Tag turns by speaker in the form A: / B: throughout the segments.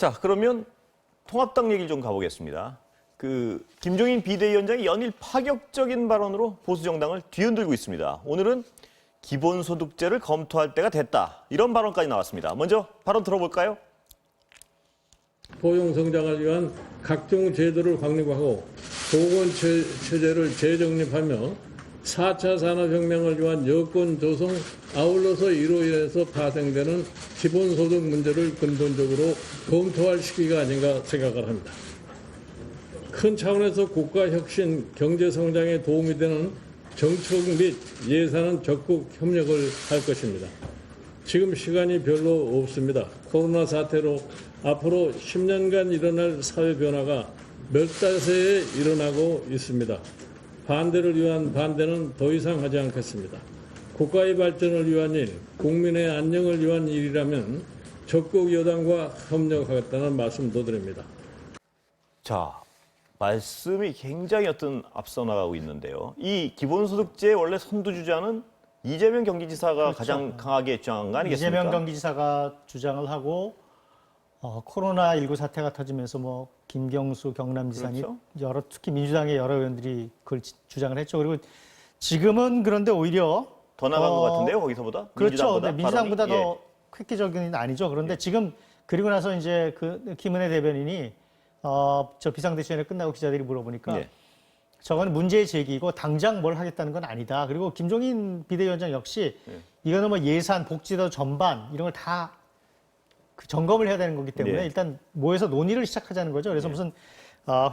A: 자, 그러면 통합당 얘기를 좀 가보겠습니다. 김종인 비대위원장이 연일 파격적인 발언으로 보수 정당을 뒤흔들고 있습니다. 오늘은 기본소득제를 검토할 때가 됐다. 이런 발언까지 나왔습니다. 먼저 발언 들어볼까요?
B: 포용 성장을 위한 각종 제도를 확립하고 보건체제를 재정립하며 4차 산업혁명을 위한 여건 조성, 아울러서 이로 인해서 파생되는 기본소득 문제를 근본적으로 검토할 시기가 아닌가 생각을 합니다. 큰 차원에서 국가혁신, 경제성장에 도움이 되는 정책 및 예산은 적극 협력을 할 것입니다. 지금 시간이 별로 없습니다. 코로나 사태로 앞으로 10년간 일어날 사회 변화가 몇 달 새에 일어나고 있습니다. 반대를 위한 반대는 더 이상 하지 않겠습니다. 국가의 발전을 위한 일, 국민의 안녕을 위한 일이라면 적극 여당과 협력하겠다는 말씀도 드립니다.
A: 자, 말씀이 굉장히 앞서 나가고 있는데요. 이 기본소득제 원래 선두주자는 이재명 경기지사가
C: 그렇죠.
A: 가장 강하게 주장한 거 아니겠습니까?
C: 이재명 경기지사가 주장을 하고 코로나19 사태가 터지면서 뭐 김경수 경남지사니
A: 그렇죠.
C: 특히 민주당의 여러 의원들이 그걸 주장을 했죠. 그리고 지금은 그런데 오히려
A: 더 나간 것 같은데요, 거기서보다?
C: 그렇죠.
A: 민주당보다,
C: 민주당보다
A: 발언이?
C: 더 획기적인 아니죠. 그런데 지금 그리고 나서 이제 김은혜 대변인이 저 비상대책위원회 끝나고 기자들이 물어보니까
A: 예.
C: 저건 문제 제기고 당장 뭘 하겠다는 건 아니다. 그리고 김종인 비대위원장 역시 이거는 뭐 예산, 복지도 전반 이런 걸 다 점검을 해야 되는 거기 때문에
A: 네.
C: 일단 모여서 논의를 시작하자는 거죠. 그래서 무슨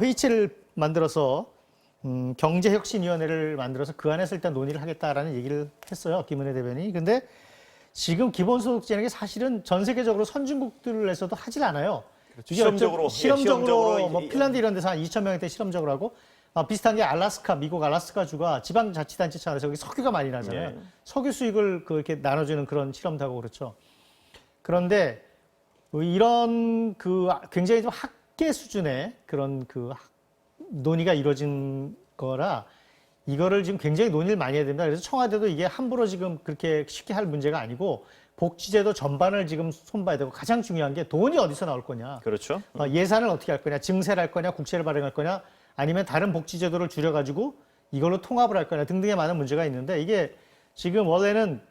C: 회의체를 만들어서 경제혁신위원회를 만들어서 그 안에서 일단 논의를 하겠다라는 얘기를 했어요. 김은혜 대변인이. 근데 지금 기본소득제라는 게 사실은 전 세계적으로 선진국들에서도 하질 않아요.
A: 그렇죠. 실험적으로,
C: 실험적으로 뭐
A: 이-
C: 핀란드 이런 데서 한 2,000명한테 실험적으로 하고 비슷한 게 미국 알래스카주가 지방자치단체 차원에서 여기 석유가 많이 나잖아요.
A: 네.
C: 석유 수익을 이렇게 나눠주는 그런 실험도 하고 그렇죠. 그런데 이런 굉장히 좀 학계 수준의 그런 논의가 이루어진 거라 이거를 지금 굉장히 논의를 많이 해야 된다. 그래서 청와대도 이게 함부로 지금 그렇게 쉽게 할 문제가 아니고 복지제도 전반을 지금 손봐야 되고 가장 중요한 게 돈이 어디서 나올 거냐.
A: 그렇죠.
C: 예산을 어떻게 할 거냐. 증세를 할 거냐. 국채를 발행할 거냐. 아니면 다른 복지제도를 줄여가지고 이걸로 통합을 할 거냐 등등의 많은 문제가 있는데 이게 지금 원래는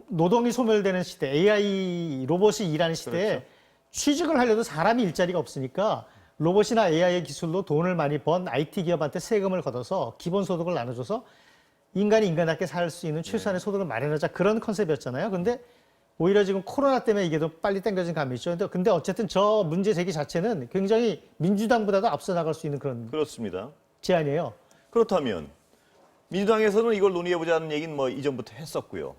C: 노동이 소멸되는 시대, AI 로봇이 일하는 시대에
A: 그렇죠.
C: 취직을 하려도 사람이 일자리가 없으니까 로봇이나 AI의 기술로 돈을 많이 번 IT 기업한테 세금을 걷어서 기본소득을 나눠줘서 인간이 인간답게 살 수 있는 최소한의 소득을 마련하자 그런 컨셉이었잖아요. 근데 오히려 지금 코로나 때문에 이게 더 빨리 당겨진 감이 있죠. 근데 어쨌든 저 문제 제기 자체는 굉장히 민주당보다도 앞서 나갈 수 있는 그런
A: 그렇습니다.
C: 제안이에요.
A: 그렇다면 민주당에서는 이걸 논의해보자는 얘기는 뭐 이전부터 했었고요.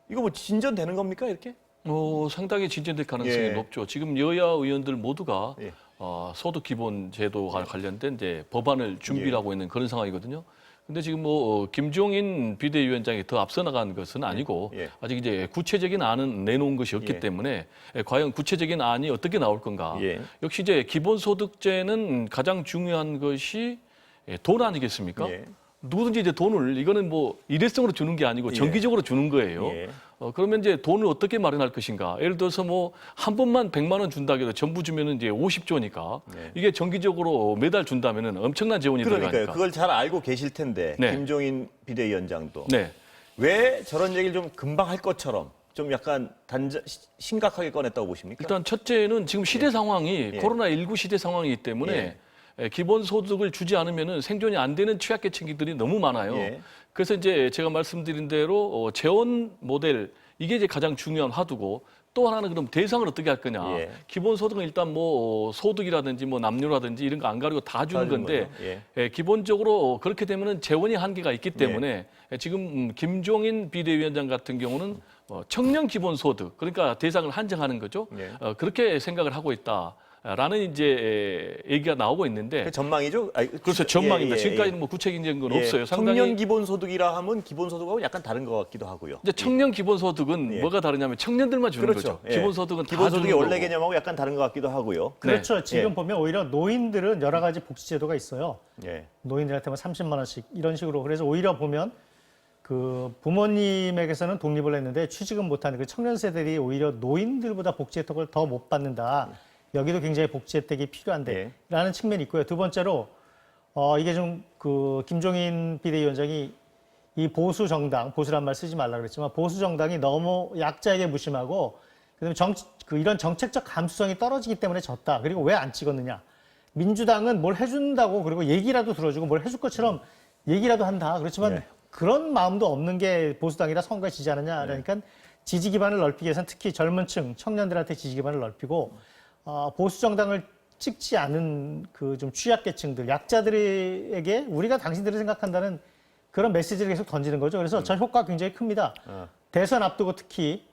A: 이거 뭐 진전되는 겁니까, 이렇게?
D: 상당히 진전될 가능성이
A: 예.
D: 높죠. 지금 여야 의원들 모두가
A: 예.
D: 소득 기본 제도와 관련된 이제 법안을 준비하고 있는 그런 상황이거든요. 근데 지금 김종인 비대위원장이 더 앞서 나간 것은 아니고
A: 예.
D: 아직 이제 구체적인 안은 내놓은 것이 없기
A: 예.
D: 때문에 과연 구체적인 안이 어떻게 나올 건가.
A: 예.
D: 역시 이제 기본소득제는 가장 중요한 것이 돈 아니겠습니까?
A: 예.
D: 누구든지 이제 돈을 이거는 뭐 일회성으로 주는 게 아니고 정기적으로 주는 거예요.
A: 예.
D: 그러면 이제 돈을 어떻게 마련할 것인가? 예를 들어서 뭐 한 번만 100만 원 준다 해도 전부 주면은 이제 50조니까
A: 네.
D: 이게 정기적으로 매달 준다면은 엄청난 재원이
A: 그러니까요.
D: 들어가니까.
A: 그걸 잘 알고 계실 텐데
D: 네.
A: 김종인 비대위원장도
D: 네.
A: 왜 저런 얘기를 좀 금방 할 것처럼 좀 약간 심각하게 꺼냈다고 보십니까?
D: 일단 첫째는 지금 시대 상황이
A: 예.
D: 코로나19 시대 상황이기 때문에 기본소득을 주지 않으면은 생존이 안 되는 취약계층들이 너무 많아요.
A: 예.
D: 그래서 이제 제가 말씀드린 대로 재원 모델 이게 이제 가장 중요한 화두고 또 하나는 그럼 대상을 어떻게 할 거냐.
A: 예.
D: 기본소득은 일단 뭐 소득이라든지 뭐 남녀라든지 이런 거 안 가리고 다 주는 건데
A: 거죠.
D: 기본적으로 그렇게 되면은 재원이 한계가 있기 때문에 지금 김종인 비대위원장 같은 경우는 청년 기본소득 그러니까 대상을 한정하는 거죠.
A: 예.
D: 그렇게 생각을 하고 있다. 라는 이제 얘기가 나오고 있는데
A: 그 전망이죠?
D: 그렇죠. 전망입니다.
A: 예, 예,
D: 지금까지는 뭐 구체적인 건
A: 예.
D: 없어요.
A: 청년 기본소득이라 하면 기본소득하고 약간 다른 것 같기도 하고요.
D: 이제 청년 기본소득은
A: 예.
D: 뭐가 다르냐면 청년들만 주는
A: 그렇죠.
D: 거죠.
A: 예.
D: 기본소득은 다
A: 기본소득의
D: 주는
A: 원래
D: 거고.
A: 개념하고 약간 다른 것 같기도 하고요.
C: 그렇죠.
D: 네.
C: 지금
A: 예.
C: 보면 오히려 노인들은 여러 가지 복지제도가 있어요.
A: 예.
C: 노인들한테만 30만 원씩 이런 식으로. 그래서 오히려 보면 부모님에게서는 독립을 했는데 취직은 못하는 그 청년 세대들이 오히려 노인들보다 복지 혜택을 더 못 받는다. 여기도 굉장히 복지 혜택이 필요한데라는 측면이 있고요. 두 번째로 이게 좀 그 김종인 비대위원장이 이 보수 정당, 보수란 말 쓰지 말라 그랬지만 보수 정당이 너무 약자에게 무심하고 그다음에 이런 정책적 감수성이 떨어지기 때문에 졌다. 그리고 왜 안 찍었느냐? 민주당은 뭘 해준다고 그리고 얘기라도 들어주고 뭘 해줄 것처럼 얘기라도 한다. 그렇지만
A: 네.
C: 그런 마음도 없는 게 보수당이라 선거에 지지 않느냐. 그러니까 지지 기반을 넓히기 위해서는 특히 젊은 층, 청년들한테 지지 기반을 넓히고 보수 정당을 찍지 않은 그 좀 취약계층들, 약자들에게 우리가 당신들을 생각한다는 그런 메시지를 계속 던지는 거죠. 그래서 저 효과가 굉장히 큽니다. 대선 앞두고 특히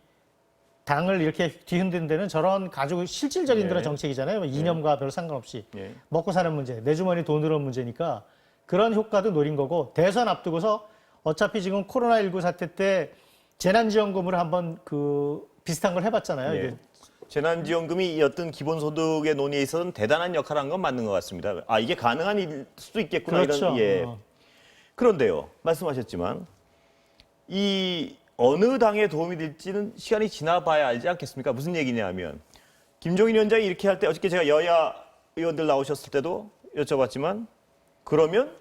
C: 당을 이렇게 뒤흔드는 데는 저런 가지고 실질적인 그런 정책이잖아요. 이념과 별로 상관없이. 먹고 사는 문제, 내 주머니 돈으로 문제니까 그런 효과도 노린 거고 대선 앞두고서 어차피 지금 코로나19 사태 때 재난지원금으로 한번 그 비슷한 걸 해봤잖아요. 이게
A: 재난지원금이 이 어떤 기본소득의 논의에 있어서는 대단한 역할을 한 건 맞는 것 같습니다. 이게 가능한 일 수도 있겠구나.
C: 그렇죠.
A: 이런, 그런데요, 말씀하셨지만 이 어느 당에 도움이 될지는 시간이 지나봐야 알지 않겠습니까? 무슨 얘기냐면 김종인 위원장이 이렇게 할 때 어저께 제가 여야 의원들 나오셨을 때도 여쭤봤지만 그러면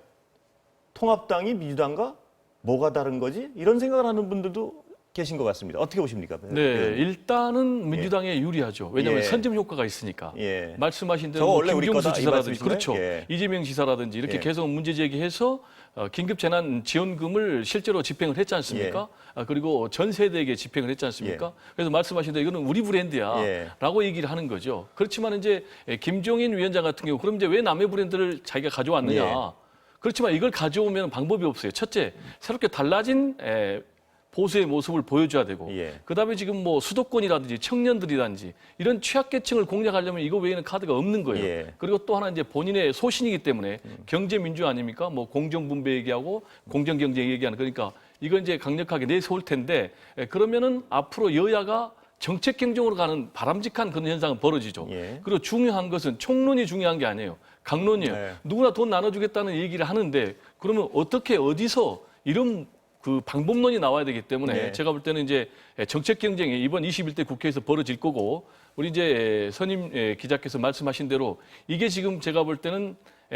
A: 통합당이 민주당과 뭐가 다른 거지? 이런 생각을 하는 분들도 계신 것 같습니다. 어떻게 보십니까?
D: 네, 일단은 민주당에 유리하죠. 왜냐하면
A: 예.
D: 선점 효과가 있으니까.
A: 예.
D: 말씀하신 대로
A: 저거 원래 우리
D: 김경수
A: 거다, 이
D: 지사라든지
A: 말씀이신가요?
D: 그렇죠.
A: 예.
D: 이재명 지사라든지 이렇게
A: 예.
D: 계속 문제 제기해서 긴급 재난 지원금을 실제로 집행을 했지 않습니까? 그리고 전 세대에게 집행을 했지 않습니까? 그래서 말씀하신 대로 이거는 우리 브랜드야라고 얘기를 하는 거죠. 그렇지만 이제 김종인 위원장 같은 경우 그럼 이제 왜 남의 브랜드를 자기가 가져왔느냐? 그렇지만 이걸 가져오면 방법이 없어요. 첫째, 새롭게 달라진 보수의 모습을 보여줘야 되고 그다음에 지금 뭐 수도권이라든지 청년들이라든지 이런 취약계층을 공략하려면 이거 외에는 카드가 없는 거예요. 그리고 또 하나 이제 본인의 소신이기 때문에 경제민주 아닙니까? 뭐 공정분배 얘기하고 공정경제 얘기하는 그러니까 이건 이제 강력하게 내세울 텐데 그러면은 앞으로 여야가 정책 경쟁으로 가는 바람직한 그런 현상은 벌어지죠. 그리고 중요한 것은 총론이 중요한 게 아니에요. 강론이에요. 누구나 돈 나눠주겠다는 얘기를 하는데 그러면 어떻게 어디서 이런 그 방법론이 나와야 되기 때문에 제가 볼 때는 이제 정책 경쟁이 이번 21대 국회에서 벌어질 거고 우리 이제 선임 기자께서 말씀하신 대로 이게 지금 제가 볼 때는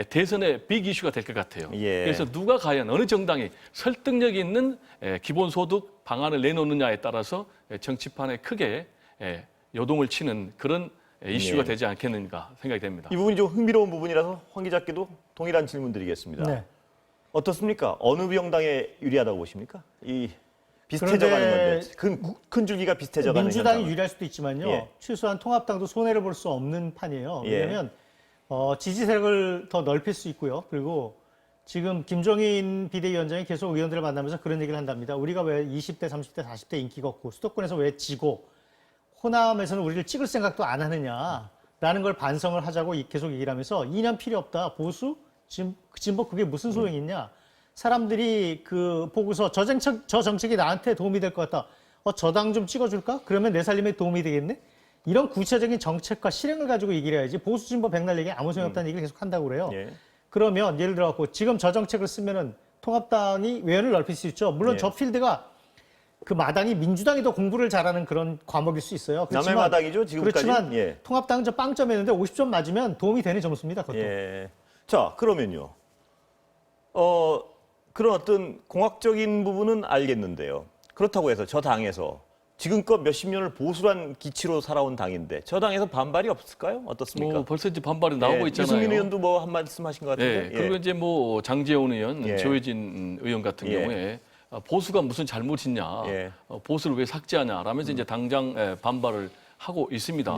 D: 대선의 빅 이슈가 될 것 같아요. 그래서 누가 과연 어느 정당이 설득력 있는 기본소득 방안을 내놓느냐에 따라서 정치판에 크게 요동을 치는 그런 이슈가 되지 않겠는가 생각이 됩니다.
A: 이 부분이 좀 흥미로운 부분이라서 황 기자께도 동일한 질문 드리겠습니다.
C: 네.
A: 어떻습니까? 어느 비영당에 유리하다고 보십니까? 이 비슷해져가는 건데 큰 줄기가 비슷해져가는
C: 민주당이
A: 현상은.
C: 유리할 수도 있지만요. 최소한 통합당도 손해를 볼 수 없는 판이에요. 왜냐하면 지지 세력을 더 넓힐 수 있고요. 그리고 지금 김종인 비대위원장이 계속 의원들을 만나면서 그런 얘기를 한답니다. 우리가 왜 20대, 30대, 40대 인기가 없고 수도권에서 왜 지고 호남에서는 우리를 찍을 생각도 안 하느냐라는 걸 반성을 하자고 계속 얘기를 하면서 2년 필요 없다. 보수? 진보 그게 무슨 소용이 있냐? 사람들이 그 보고서 저 정책이 나한테 도움이 될 것 같다. 저 당 좀 찍어줄까? 그러면 내 살림에 도움이 되겠네? 이런 구체적인 정책과 실행을 가지고 얘기를 해야지 보수 진보 백날 얘기 아무 소용없다는 얘기를 계속 한다고 그래요. 그러면 예를 들어 갖고 지금 저 정책을 쓰면은 통합당이 외연을 넓힐 수 있죠. 물론 저 필드가 그 마당이 민주당이 더 공부를 잘하는 그런 과목일 수 있어요.
A: 남의 마당이죠, 지금까지.
C: 그렇지만 통합당은 저 빵점이었는데 50점 맞으면 도움이 되는 점수입니다. 그것도.
A: 자, 그러면요. 그런 어떤 공학적인 부분은 알겠는데요. 그렇다고 해서 저 당에서 지금껏 몇십 년을 보수란 기치로 살아온 당인데 저 당에서 반발이 없을까요? 어떻습니까?
D: 벌써 이제 반발이 나오고 있잖아요.
A: 유승민 의원도 뭐 한 말씀 하신 것 같은데.
D: 그리고 이제 뭐 장제원 의원, 조혜진 의원 같은 경우에 보수가 무슨 잘못 있냐, 보수를 왜 삭제하냐, 라면서 이제 당장 반발을 하고 있습니다.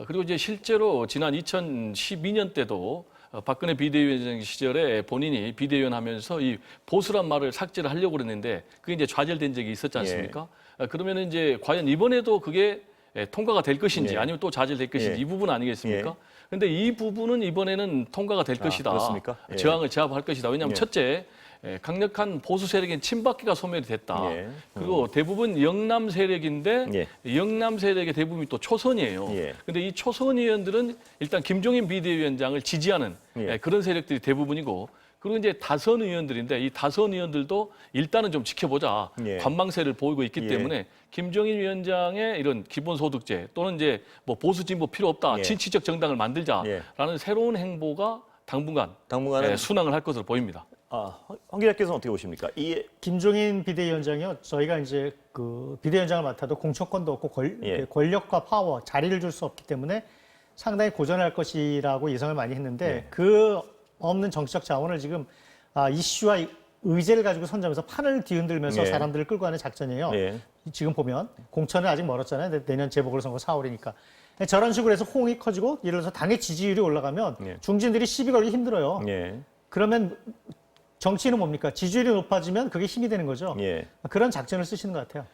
D: 그리고 이제 실제로 지난 2012년 때도 박근혜 비대위원장 시절에 본인이 비대위원 하면서 이 보수란 말을 삭제를 하려고 그랬는데 그게 이제 좌절된 적이 있었지 않습니까? 그러면 이제 과연 이번에도 그게 통과가 될 것인지 아니면 또 좌절될 것인지 이 부분 아니겠습니까? 그런데 이 부분은 이번에는 통과가 될 것이다.
A: 그렇습니까?
D: 저항을 제압할 것이다. 왜냐하면 첫째, 강력한 보수 세력인 친박계가 소멸이 됐다. 그리고 대부분 영남 세력인데 영남 세력의 대부분이 또 초선이에요. 그런데 이 초선 의원들은 일단 김종인 비대위원장을 지지하는 그런 세력들이 대부분이고 그리고 이제 다선 의원들인데 이 다선 의원들도 일단은 좀 지켜보자
A: 예.
D: 관망세를 보이고 있기
A: 예.
D: 때문에 김종인 위원장의 이런 기본소득제 또는 이제 뭐 보수 진보 필요 없다
A: 예.
D: 진취적 정당을 만들자라는 새로운 행보가 당분간은 순항을 할 것으로 보입니다.
A: 황 기자께서는 어떻게 보십니까?
C: 김종인 비대위원장이요. 저희가 이제 그 비대위원장을 맡아도 공천권도 없고
A: 예.
C: 권력과 파워, 자리를 줄 수 없기 때문에 상당히 고전할 것이라고 예상을 많이 했는데
A: 예.
C: 그 없는 정치적 자원을 지금 이슈와 의제를 가지고 선점해서 판을 뒤흔들면서
A: 예.
C: 사람들을 끌고 가는 작전이에요.
A: 예.
C: 지금 보면 공천은 아직 멀었잖아요. 내년 재보궐선거 4월이니까. 저런 식으로 해서 호응이 커지고 예를 들어서 당의 지지율이 올라가면
A: 예.
C: 중진들이 시비 걸기 힘들어요.
A: 예.
C: 그러면 정치는 뭡니까? 지지율이 높아지면 그게 힘이 되는 거죠.
A: 예.
C: 그런 작전을 쓰시는 것 같아요.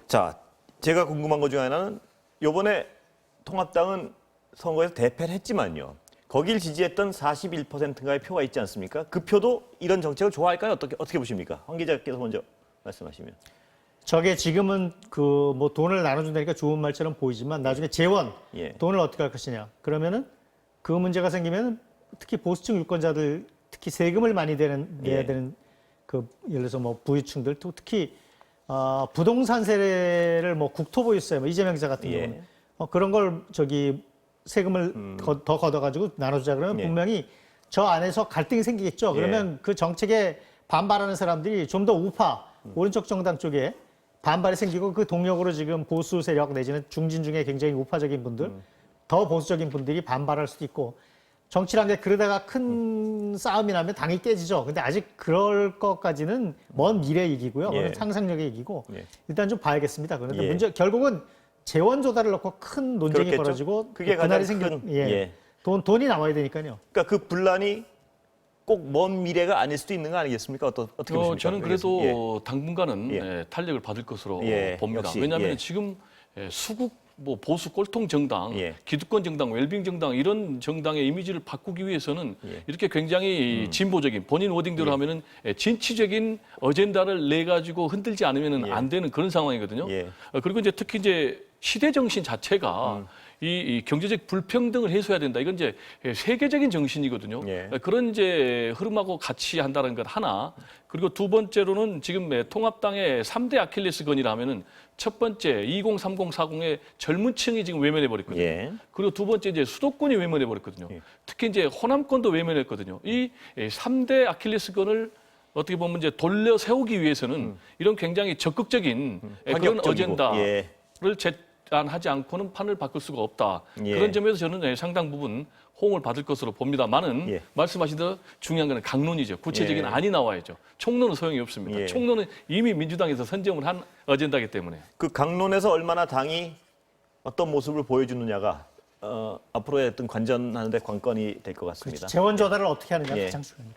A: 자, 제가 궁금한 것 중에 하나는 이번에 통합당은 선거에서 대패를 했지만요. 거길 지지했던 41%가의 표가 있지 않습니까? 그 표도 이런 정책을 좋아할까요? 어떻게 보십니까? 황 기자께서 먼저 말씀하시면.
C: 저게 지금은 그 뭐 돈을 나눠준다니까 좋은 말처럼 보이지만 나중에 재원,
A: 예.
C: 돈을 어떻게 할 것이냐. 그러면은 그 문제가 생기면 특히 보수층 유권자들 특히 세금을 많이 내야
A: 예.
C: 되는 그 예를 들어서 뭐 부유층들 또 특히 부동산 세례를 뭐 국토보유세 뭐 이재명 기자 같은
A: 예.
C: 경우는 그런 걸 저기 세금을 더 걷어가지고 나눠주자 그러면
A: 예.
C: 분명히 저 안에서 갈등이 생기겠죠. 그러면 그 정책에 반발하는 사람들이 좀 더 우파 오른쪽 정당 쪽에 반발이 생기고 그 동력으로 지금 보수 세력 내지는 중진 중에 굉장히 우파적인 분들 더 보수적인 분들이 반발할 수도 있고 정치라는 게 그러다가 큰 싸움이 나면 당이 깨지죠. 근데 아직 그럴 것까지는 먼 미래 얘기고요.
A: 예.
C: 그건 상상력의 얘기고
A: 예.
C: 일단 좀 봐야겠습니다. 그런데
A: 예.
C: 문제 결국은 재원 조달을 놓고 큰 논쟁이
A: 그렇겠죠.
C: 벌어지고
A: 그게
C: 그날이
A: 가장
C: 생겨
A: 큰,
C: 예.
A: 예.
C: 돈이 나와야 되니까요.
A: 그러니까 그 분란이 꼭 먼 미래가 아닐 수도 있는 거 아니겠습니까? 어떻게 보십니까?
D: 저는 그래도
A: 예.
D: 당분간은
A: 예.
D: 탄력을 받을 것으로
A: 예,
D: 봅니다.
A: 역시,
D: 왜냐하면
A: 예.
D: 지금 수국 뭐 보수 꼴통 정당,
A: 예.
D: 기득권 정당, 웰빙 정당 이런 정당의 이미지를 바꾸기 위해서는
A: 예.
D: 이렇게 굉장히 진보적인 본인 워딩대로 하면은 진취적인 어젠다를 내 가지고 흔들지 않으면
A: 예.
D: 안 되는 그런 상황이거든요.
A: 예.
D: 그리고 이제 특히 이제 시대 정신 자체가 이 경제적 불평등을 해소해야 된다. 이건 이제 세계적인 정신이거든요.
A: 예.
D: 그런 이제 흐름하고 같이 한다는 것 하나. 그리고 두 번째로는 지금 통합당의 3대 아킬레스건이라 하면은 첫 번째 20, 30, 40의 젊은 층이 지금 외면해 버렸거든요.
A: 예.
D: 그리고 두 번째 이제 수도권이 외면해 버렸거든요.
A: 예.
D: 특히 이제 호남권도 외면했거든요. 이 3대 아킬레스건을 어떻게 보면 이제 돌려 세우기 위해서는 이런 굉장히 적극적인 그런
A: 파격적이고,
D: 어젠다를
A: 예.
D: 제안하지 않고는 판을 바꿀 수가 없다.
A: 예.
D: 그런 점에서 저는 상당 부분 호응을 받을 것으로 봅니다만은
A: 예.
D: 말씀하신 대로 중요한 것은 강론이죠. 구체적인
A: 예.
D: 안이 나와야죠. 총론은 소용이 없습니다.
A: 예.
D: 총론은 이미 민주당에서 선점을 한 어젠다이기 때문에.
A: 그 강론에서 얼마나 당이 어떤 모습을 보여주느냐가 앞으로의 어떤 관전하는 데 관건이 될 것 같습니다.
C: 재원 조달을 어떻게 하느냐가
A: 예.
C: 가장 중요해요.